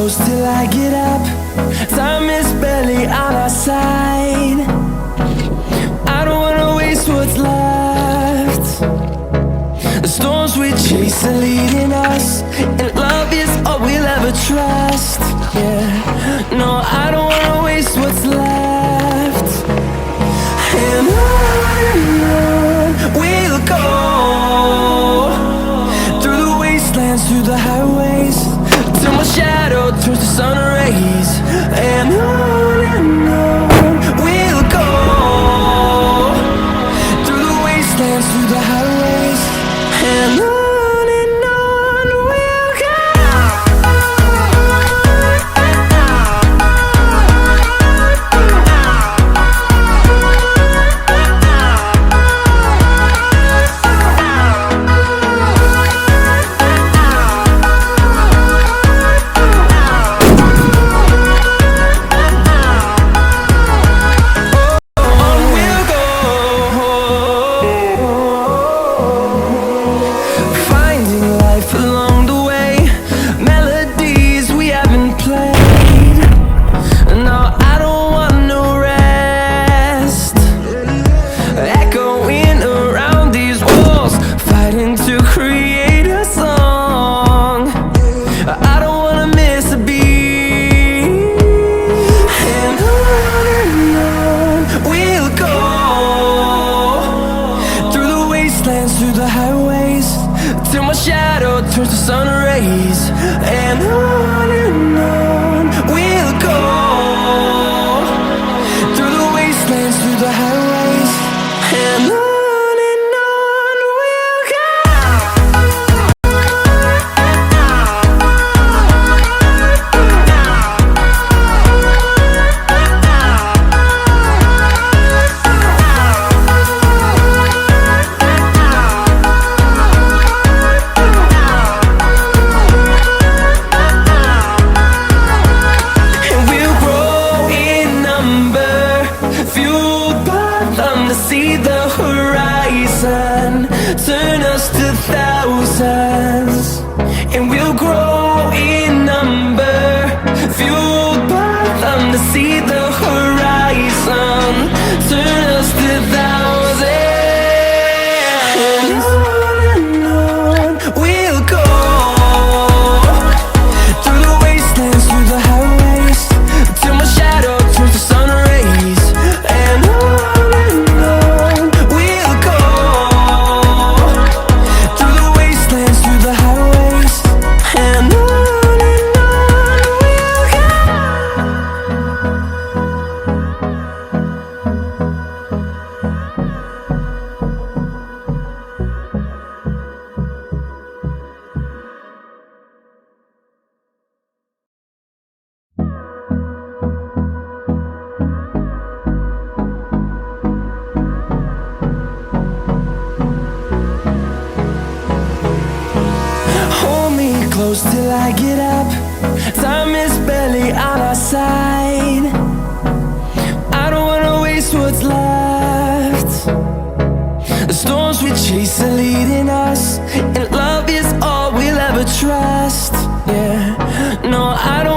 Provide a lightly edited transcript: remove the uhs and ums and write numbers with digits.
close till I get up. Time is barely on our side. I don't wanna waste what's left. The storms we chase are leading us, and love is all we'll ever trust. Yeah, no, I don't wanna waste what's left. And on we'll go, through the wastelands, through the highways, till my shadow turns to sun rays. And on we'll go, through the wastelands, through the highways, and on we'll go. Through the highways, till my shadow turns to sun rays. And on we'll go, through the wastelands, through the highways, and on we'll go. See the horizon turn us to thousands, and we'll grow in number, fueled by them to see the horizon turn us to thousands. And on we'll go, through the wastelands, through the highways, till my shadow turns to sun rays. And on close till I get up. Time is barely on our side. I don't wanna waste what's left. The storms we chase are leading us, and love is all we'll ever trust. Yeah, no, I don't